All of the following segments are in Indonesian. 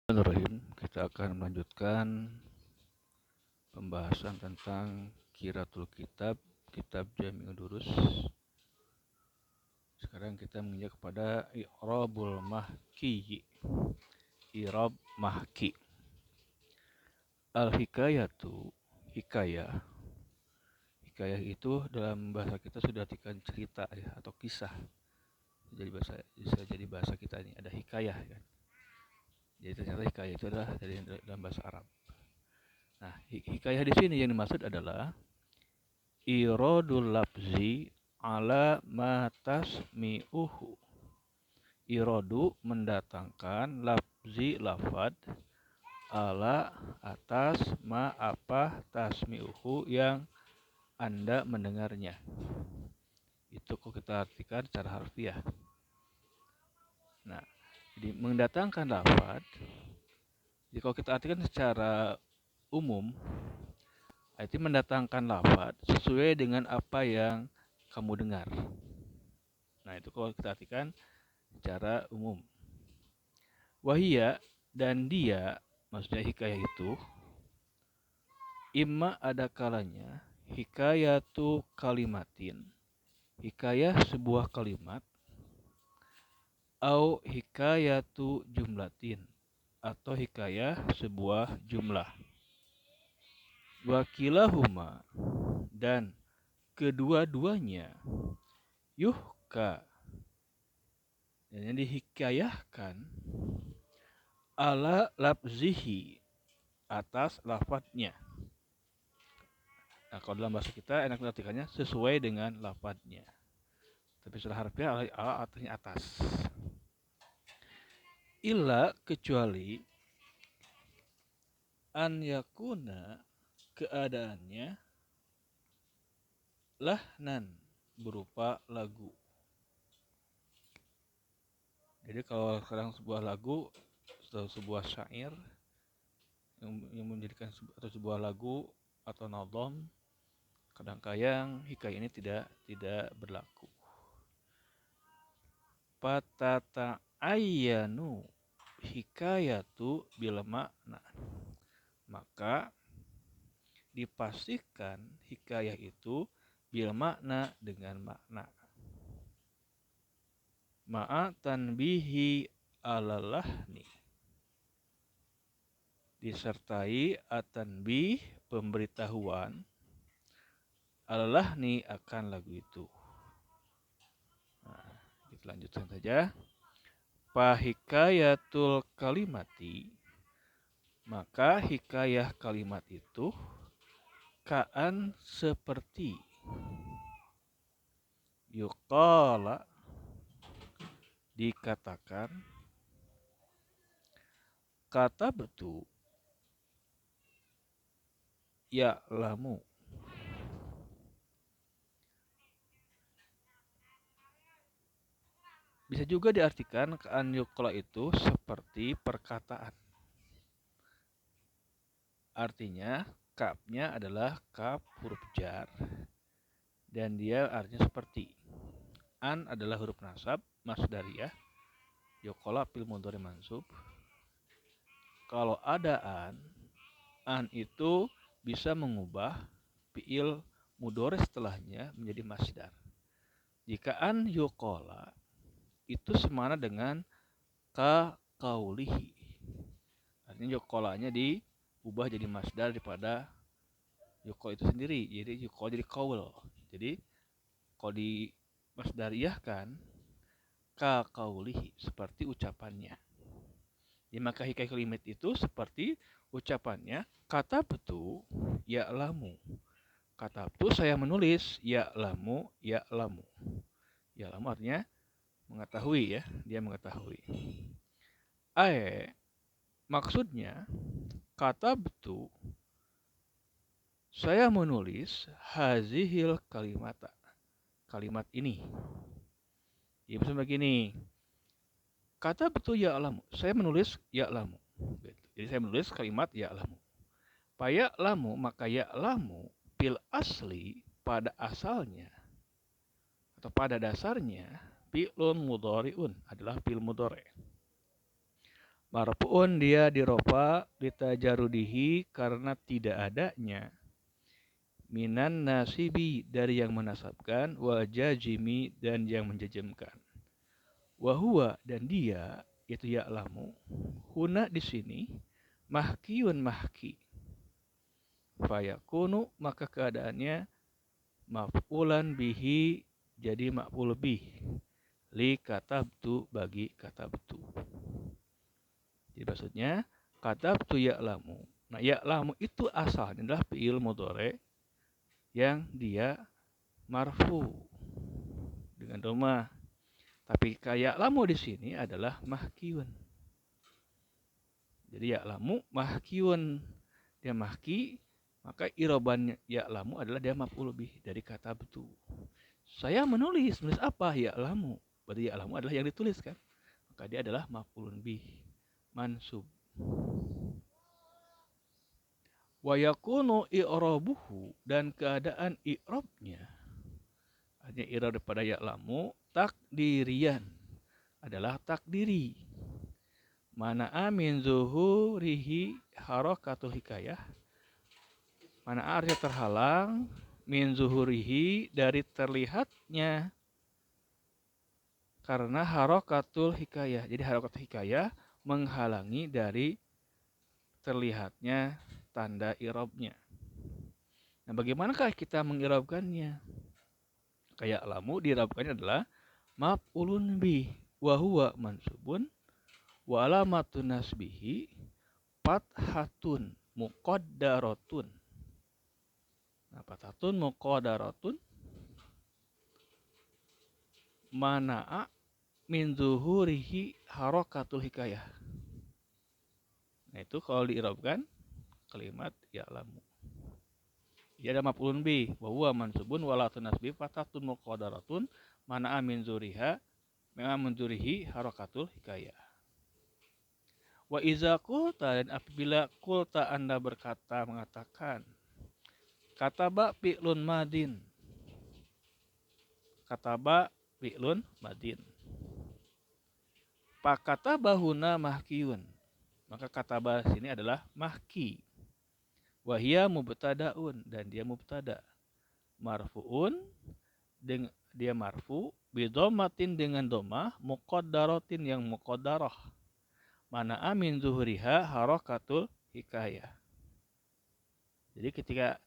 Bismillahirrahmanirrahim. Kita akan melanjutkan pembahasan tentang Qiraatul Kitab, Kitab Jami'ud Durus. Sekarang kita menginjak kepada I'rabul Mahki. I'rab Mahki. Al-hikayatu, hikayah. Hikayah itu dalam bahasa kita sudah artikan cerita ya, atau kisah. Bisa jadi bahasa kita ini ada hikayah kan. Jadi ternyata hikayah itu adalah dari dalam bahasa Arab. Nah, hikayah di sini yang dimaksud adalah iradul lafzi ala ma tasmi'uhu. Iradu mendatangkan lafzi lafad ala atas ma apa tasmi'uhu yang Anda mendengarnya. Itu kok kita artikan secara harfiah. Nah, jadi mendatangkan lafad, jadi kalau kita artikan secara umum, itu mendatangkan lafad sesuai dengan apa yang kamu dengar. Nah, itu kalau kita artikan secara umum. Wahia dan dia, maksudnya hikayah itu, imma ada kalanya hikayatu kalimatin, hikayah sebuah kalimat, au hikayatu jumlatin, atau hikayah sebuah jumlah. Wakilahuma, dan kedua-duanya, yuhka, dan yang dihikayahkan, ala lafzihi, atas lafadznya. Nah, kalau dalam bahasa kita enak mengartikannya sesuai dengan lafadznya. Tapi secara harfiah ala artinya atas. Illa kecuali an yakuna keadaannya lahnan berupa lagu. Jadi kalau sekarang sebuah lagu atau sebuah syair yang menjadikan atau sebuah lagu atau nadham, kadang-kadang hikayah ini tidak berlaku. Patata ayyanu hikayatu bil makna, maka dipastikan hikayah itu bil makna dengan makna. Ma'a tanbihi alalahni, disertai atanbih pemberitahuan alalahni akan lagu itu. Nah, kita lanjutkan saja. Pahikayatul kalimati, maka hikayah kalimat itu kaan seperti yuqala, dikatakan, kata betul ya lamu, bisa juga diartikan kaan yuqala itu seperti perkataan. Artinya kapnya adalah kap huruf jar dan dia artinya seperti. An adalah huruf nasab masdariyah, yuqala fil mudhari mansub. Kalau ada an itu bisa mengubah fiil mudhari setelahnya menjadi masdar. Jika an yuqala itu semana dengan ka kaulihi. Artinya yuqalanya diubah jadi masdar daripada yuqal itu sendiri. Jadi yuqal jadi qaul. Jadi kalau di masdariyahkan ka kaulihi, seperti ucapannya. Ya, maka hikayah kalimat itu seperti ucapannya, kata betul ya lamu. Kata betul saya menulis ya lamu, ya lamu. Ya lamu artinya mengetahui ya, dia mengetahui. Maksudnya kata betul saya menulis hazihil kalimata, kalimat ini. Ya misalnya begini, kata betul ya lamu, saya menulis ya lamu. Jadi saya menulis kalimat ya lamu. Paya lamu, maka ya lamu pil asli pada asalnya atau pada dasarnya fi'lun mudhari'un adalah fi'il mudhari'. Marfu'un dia dirofa litajarudihi karena tidak adanya minan nasibi dari yang menasabkan wal jazimi dan yang menjajamkan. Wahua dan dia itu ya'lamu huna di sini mahkiyun mahki. Fayakunu maka keadaannya maf'ulan bihi jadi maf'ul bih li katabtu bagi katabtu. Jadi maksudnya katabtu ya'lamu. Nah, ya'lamu itu asalnya adalah fi'il mudhari yang dia marfu dengan dhamma. Tapi kayak lamu di sini adalah mahkiun. Jadi ya'lamu mahkiun. Dia mahki, maka iroban ya'lamu adalah dia maf'ul bih dari kata betul. Saya menulis apa? Ya'lamu. Berarti ya'lamu adalah yang dituliskan. Maka dia adalah maf'ulun bih. Mansub. Wa yakunu i'rabuhu dan keadaan i'rabnya. Artinya i'rab daripada ya'lamu takdirian adalah takdiri. Mana'a min zuhurihi harakatul hikayah. Mana'a artinya terhalang min zuhurihi dari terlihatnya karena harakatul hikayah. Jadi harakatul hikayah menghalangi dari terlihatnya tanda i'rabnya. Nah, bagaimanakah kita meng'irabkannya? Kayak lamu di'irabkannya adalah maf'ulun bih wa huwa mansubun wa alamatun nasbihi fathatun muqaddaratun. Nah, fathatun muqaddaratun mana'a min zuhurihi harakatul hikayah. Nah, itu kalau diirabkan kalimat ya'lamu. Ya ada maf'ulun bih wa huwa mansubun wa alamatun nasbihi fathatun muqaddaratun mana'a min zurihi harakatul hikayah. Wa iza qulta dan apabila qulta Anda berkata mengatakan kataba fi'lun madin. Kataba fi'lun madin. Pak kataba huna mahkiyun. Maka kataba sini adalah mahki. Wahia mubtadaun dan dia mubtada. Marfuun dia marfu bidomatin dengan domah muqaddaratin yang muqaddarah. Mana amin zuhuriha harakatul hikayah. Jadi ketika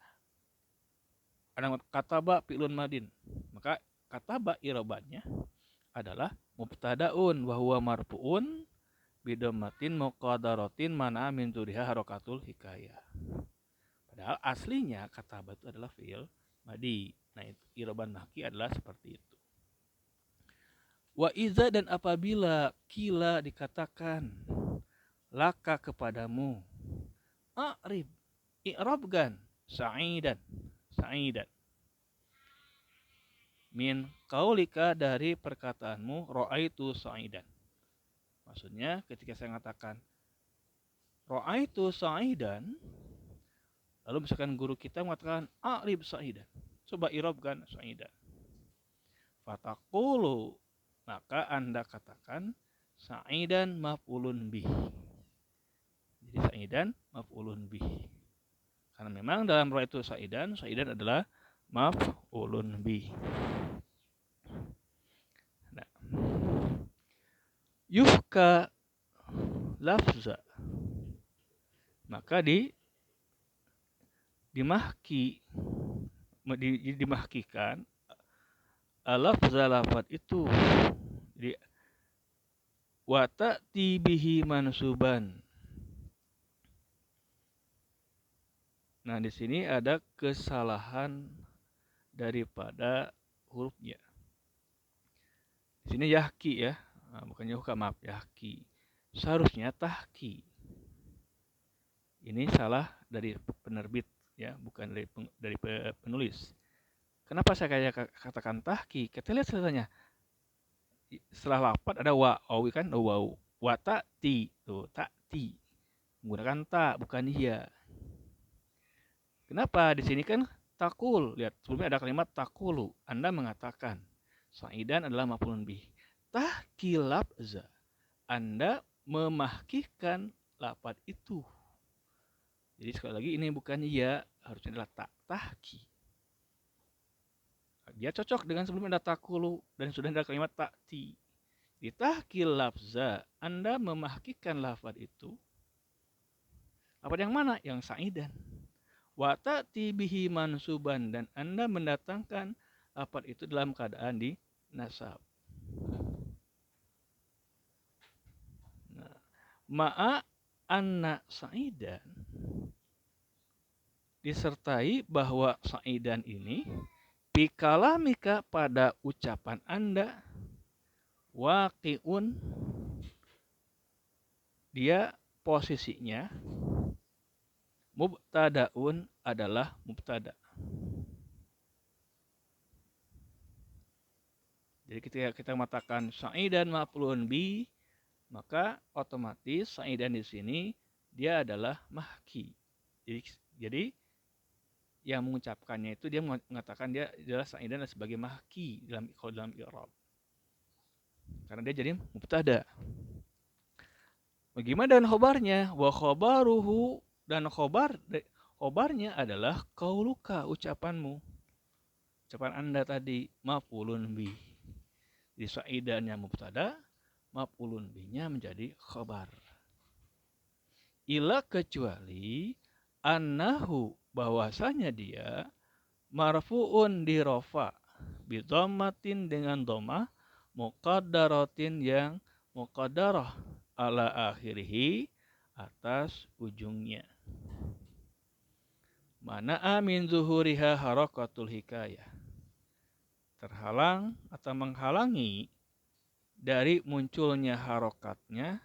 ada kataba fi'lun madin, maka kataba irabannya adalah mubtadaun wa huwa marfuun bidomatin muqaddaratin mana amin zuhuriha harakatul hikayah. Padahal aslinya kataba itu adalah fi'il madi. Nah, itu iraban mahki adalah seperti itu. Wa iza dan apabila kila dikatakan laka kepadamu a'rib i'rabkan sa'idan min qaulika dari perkataanmu ra'aitu sa'idan. Maksudnya ketika saya mengatakan ra'aitu sa'idan, lalu misalkan guru kita mengatakan a'rib sa'idan, coba i'rabkan sa'idan. Fataqulu, maka Anda katakan sa'idan maf'ulun bih. Jadi sa'idan maf'ulun bih. Karena memang dalam ra'aitu sa'idan adalah maf'ulun bih. Nah, yufka lafza, maka dimahkikan lafza lafad itu. Jadi wa ta'ti bihi mansuban. Nah, di sini ada kesalahan daripada hurufnya. Di sini yahki ya, nah, bukannya yuhka, maaf, yahki. Seharusnya tahki. Ini salah dari penerbit ya, bukan dari penulis. Kenapa saya katakan tahki? Kita lihat setelahnya. Setelah lapat ada waw kan, waw. Wa ta'ti, tuh ta'ti. Menggunakan ta, bukan dia. Kenapa? Di sini kan takul. Lihat, sebelumnya ada kalimat takulu. Anda mengatakan sa'idan adalah maf'ulun bih. Tahki lafza. Anda memahkikan lafaz itu. Jadi sekali lagi ini bukan ya, harusnya adalah tahki. Dia cocok dengan sebelumnya ada takulu dan sudah ada kalimat takti. Di tahkil lafza, Anda memahkikan lafaz itu. Lafaz yang mana? Yang sa'idan. Wa ta'ti bihi mansuban, dan Anda mendatangkan lafaz itu dalam keadaan di nasab. Nah, ma'a anna sa'idan, disertai bahwa sa'idan ini pikalamika pada ucapan Anda, waqi'un, dia posisinya mubtada'un adalah mubtada. Jadi ketika kita mengatakan sa'idan maf'ulun bi, maka otomatis sa'idan di sini dia adalah mahki. Jadi yang mengucapkannya itu dia mengatakan dia adalah sa'idan sebagai mahki dalam i'rab. Karena dia jadi mubtada. Bagaimana dengan khobarnya? Wa khobaruhu, dan khobarnya adalah qauluka, ucapanmu. Ucapan Anda tadi maf'ulun bi. Jadi sa'idannya mubtada, maf'ulun binya menjadi khobar. Ila kecuali annahu, bahwasanya dia marfu'un dirofa bidhammatin dengan dhammah muqaddaratin yang muqaddarah ala akhirih, atas ujungnya. Mana'a min zuhuriha harakatul hikayah, terhalang atau menghalangi dari munculnya harokatnya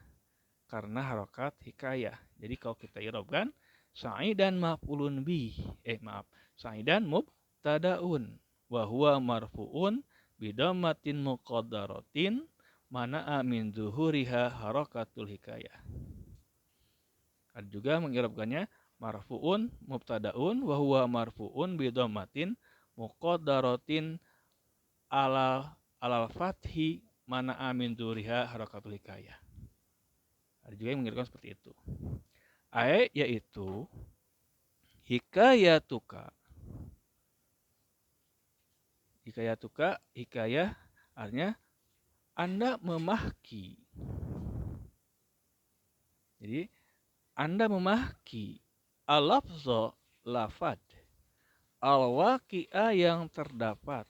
karena harokat hikayah. Jadi kalau kita i'rabkan sa'idan maf'ulun bi, sa'idan mubtada'un wa huwa marfu'un bidhammatin muqaddaratin mana'a min zuhuriha harakatul hikayah. Ada juga mengirabkannya marfu'un mubtada'un wa huwa marfu'un bidhammatin muqaddaratin alal fathi mana'a min zuhuriha harakatul hikayah. Ada juga yang mengirabkan seperti itu. Yaitu hikayatuka. Hikayah artinya Anda memahki. Jadi Anda memahki al-lafza, lafad, al-waqi'a, yang terdapat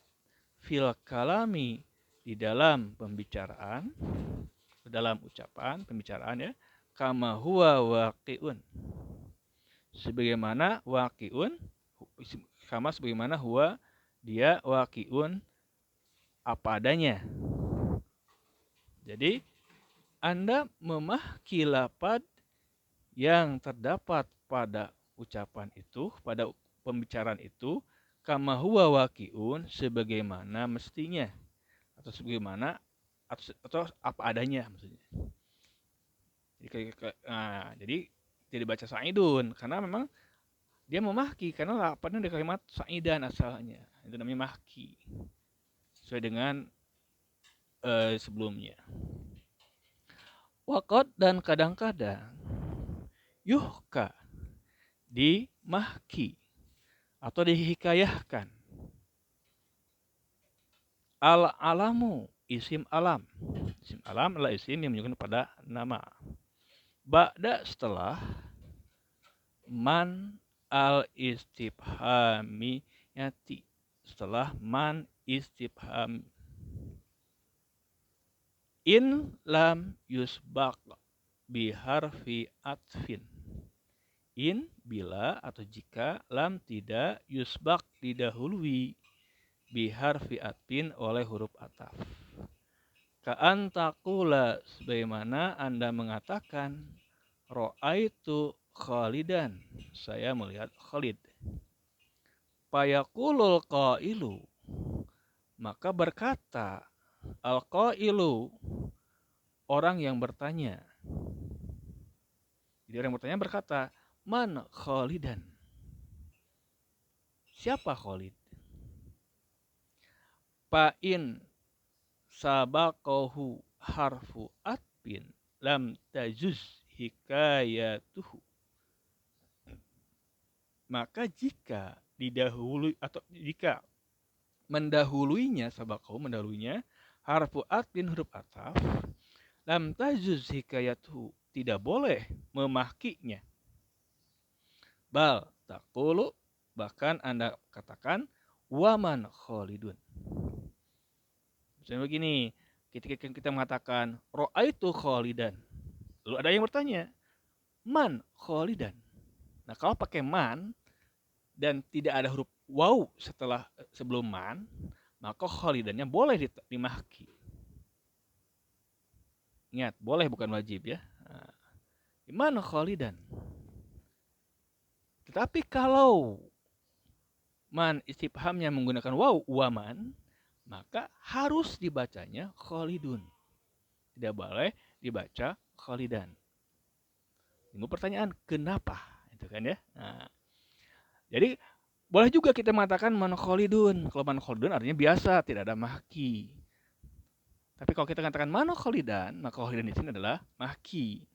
fil kalami, di dalam pembicaraan, dalam ucapan pembicaraan ya, kama huwa waqi'un, sebagaimana waqi'un, kama sebagaimana huwa, dia waqi'un, apa adanya. Jadi Anda memahki lafad yang terdapat pada ucapan itu, pada pembicaraan itu, kama huwa waqi'un, sebagaimana mestinya, atau sebagaimana, atau apa adanya maksudnya. Jadi tidak dibaca sa'idun karena memang dia memahki, karena lafadznya dari kalimat sa'idan asalnya, itu namanya mahki sesuai dengan sebelumnya. Waqad, dan kadang-kadang yuhka, dimahki atau dihikayahkan, al-alamu, isim alam. Isim alam adalah isim yang menunjukkan pada nama. Ba'da, setelah, man al-istifhamiyati, setelah man istifham. In lam yusbaq biharfi atfin. In, bila atau jika, lam, tidak, yusbaq, didahului, biharfi atfin, oleh huruf ataf. Ka'an taqula, sebagaimana Anda mengatakan, ro'aitu Khalidan, saya melihat Khalid. Fayaqulul qailu, maka berkata al-qailu, orang yang bertanya. Jadi orang yang bertanya berkata, man Khalidan, siapa Khalid? Fa'in sabaqahu harfu atfin, lam tajuz hikayatuhu. Maka jika didahului atau jika mendahuluinya sabaqahu mendahuluinya harfu atfin huruf ataf, lam tajuz hikayatuhu, tidak boleh memakinya. Bal taqulu, bahkan Anda katakan waman khalidun. Misalnya begini, ketika kita mengatakan ra'aitu khalidan, lalu ada yang bertanya, man khalidan. Nah, kalau pakai man dan tidak ada huruf waw sebelum man, maka khalidannya boleh dimahki. Ingat, boleh bukan wajib ya. Nah, man khalidan. Tetapi kalau man istifhamnya menggunakan waw waman, maka harus dibacanya khalidun. Tidak boleh dibaca khalidan. Ini pertanyaan, kenapa? Itu kan ya. Nah, jadi boleh juga kita mengatakan man khalidun. Kalau man khalidun artinya biasa, tidak ada mahki. Tapi kalau kita katakan man khalidan, maka khalidan di sini adalah mahki.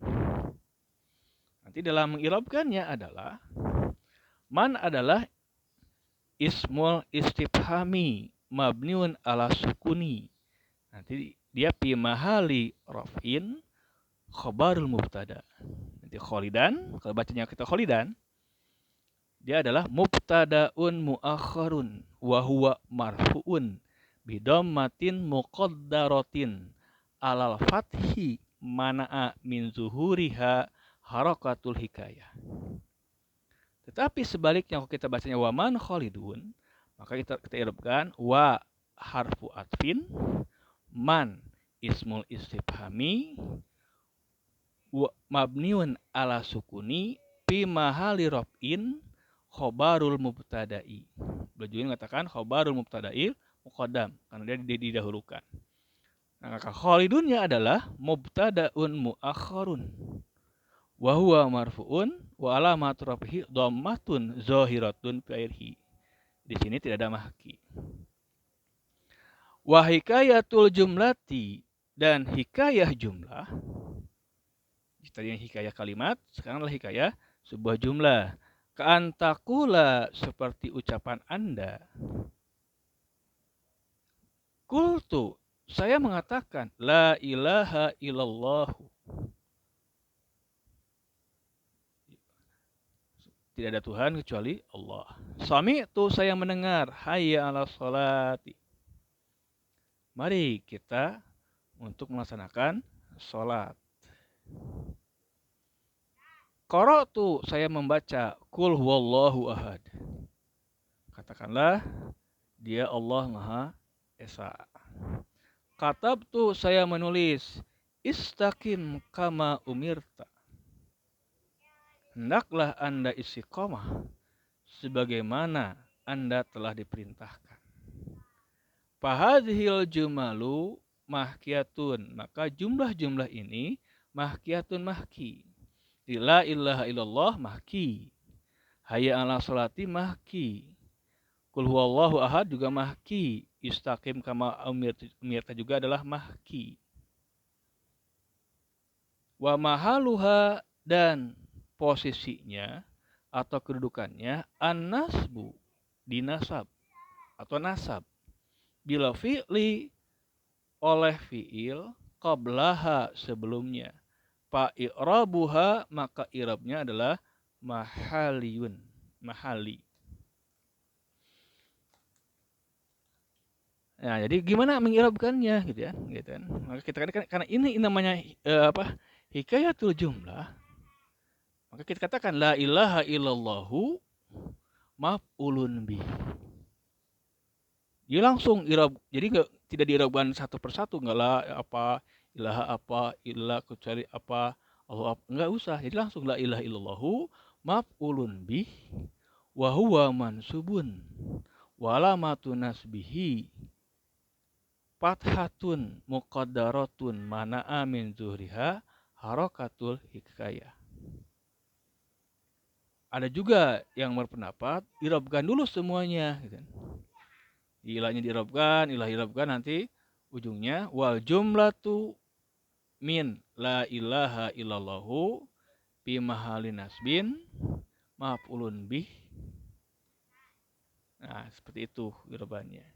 Nanti dalam mengirabkannya adalah man adalah ismul istifhami mabniun ala sukuni. Nanti dia fi mahali raf'in khabarul mubtada. Nanti khalidan, kalau bacanya kita khalidan, dia adalah mubtadaun muakharun wa huwa marfu'un bidammatin muqaddaratin alal fathi mana'a min zuhuriha harakatul hikayah. Tetapi sebaliknya kalau kita bacanya waman khalidun, maka kita i'rabkan wa harfu atfin, man ismul istifhami, mabniun ala sukuni, fi mahali raf'in khobarul mubtada'i. Beliau mengatakan khobarul mubtada'i muqaddam, karena dia didahulukan. Nah, maka khalidunnya adalah mubtadaun muakharun wa huwa marfu'un wa alamatu raf'ihi dhammatun zahiratun fi akhirih. Di sini tidak ada mahki. Wa hikayatul jumlati, dan hikayah jumlah. Tadi hikayah kalimat, sekarang adalah hikayah sebuah jumlah. Ka'antakula, seperti ucapan Anda. Qultu, saya mengatakan la ilaha illallahu. Tidak ada Tuhan kecuali Allah. Sami'tu, saya mendengar. Hayya 'alas sholati. Mari kita untuk melaksanakan sholat. Qara'tu, saya membaca. Qul huwallahu ahad. Katakanlah, dia Allah Maha Esa. Katabtu, saya menulis. Istaqim kama umirta. Hendaklah Anda istiqomah sebagaimana Anda telah diperintahkan. Fahadhil jumalu mahkiyatun, maka jumlah-jumlah ini mahkiyatun mahki. La ilaha illallah mahki. Hayya 'ala sholati mahki. Qul huwallahu ahad juga mahki. Istaqim kama umirta juga adalah mahki. Wa mahaluha, dan posisinya atau kedudukannya an-nasbu, dinasab atau nasab, bila fi'li, oleh fi'il, qablaha, sebelumnya, fa i'rabuha, maka i'rabnya adalah mahaliyun, mahali. Nah, jadi gimana mengirabkannya gitu ya, gitu kan. Maka kita katakan karena ini namanya hikayatul jumlah, maka kita katakan la ilaha illallahu maf'ulun bih. Dia langsung irab, jadi tidak diirabkan satu persatu, enggak lah apa ilaha apa ilah kecuali apa Allah apa, enggak usah. Jadi langsung la ilaha illallahu maf'ulun bih wa huwa mansubun wa alamatu nasbihi fathatun muqaddaratun mana'a min zuhriha harakatul hikayah. Ada juga yang berpendapat irabkan dulu semuanya gitu. Ilahnya dirabkan, ilah irabkan, nanti ujungnya wal jumlatu min la ilaha illallahu fi mahalli nasbin maf'ulun bih. Nah, seperti itu irobannya.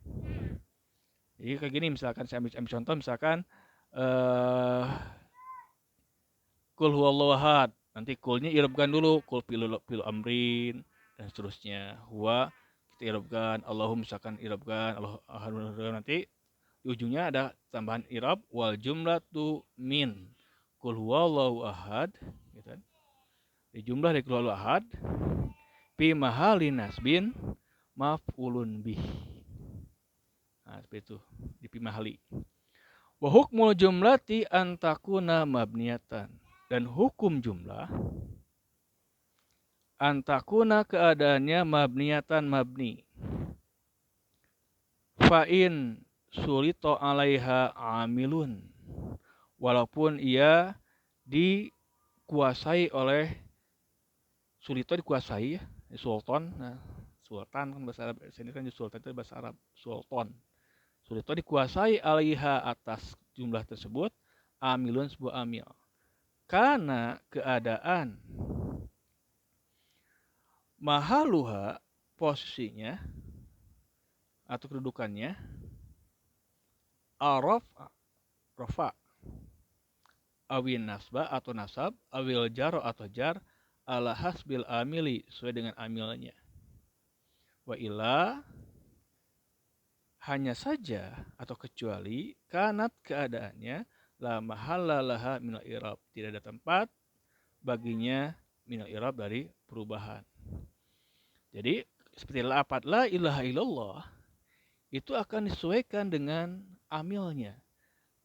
Jadi kayak gini, misalkan saya ambil contoh, misalkan kul huwallahu ahad. Nanti kulnya irobkan dulu, kul pilu amrin dan seterusnya. Huwa kita irobkan, Allahu misalkan irobkan, Allah ahad, nanti di ujungnya ada tambahan irob wal jumlatu min kul huwallahu ahad, gitu kan. Di jumlah dari kul huwallahu ahad fi mahalli nasbin maf'ulun bih. Nah, seperti itu di fi mahali. Wa hukmul jumlati antakuna mabniyatan, dan hukum jumlah antakuna keadaannya mabniyatan mabni. Fa'in sulito alaiha amilun, walaupun ia dikuasai oleh sulito, dikuasai ya, sultan. Nah, sultan kan bahasa Arab, sini kan sultan itu bahasa Arab, sultan. Sulito dikuasai alaiha atas jumlah tersebut amilun sebuah amil. Karena keadaan mahaluha posisinya atau kedudukannya araf rofa awin nasba atau nasab awil jaro atau jar ala hasbil amili sesuai dengan amilnya. Wa illa hanya saja atau kecuali kanat keadaannya la mahalla laha minal i'rab, tidak ada tempat baginya minal i'rab dari perubahan. Jadi seperti lafaz la ilaha illallah itu akan disesuaikan dengan amilnya.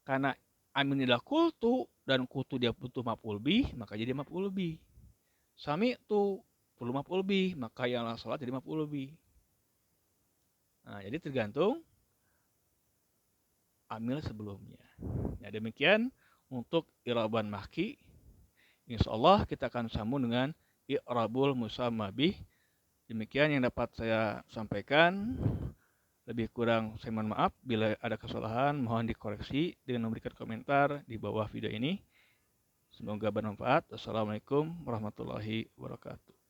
Karena amilnya adalah kultu dan kultu dia butuh maf'ul bih, maka jadi maf'ul bih. Sami itu perlu maf'ul bih, maka yang salat jadi maf'ul bih. Nah, jadi tergantung amil sebelumnya. Ya, demikian untuk i'raban mahki. Insyaallah kita akan sambung dengan i'rabul musamma bih. Demikian yang dapat saya sampaikan. Lebih kurang saya mohon maaf. Bila ada kesalahan mohon dikoreksi dengan memberikan komentar di bawah video ini. Semoga bermanfaat. Assalamualaikum warahmatullahi wabarakatuh.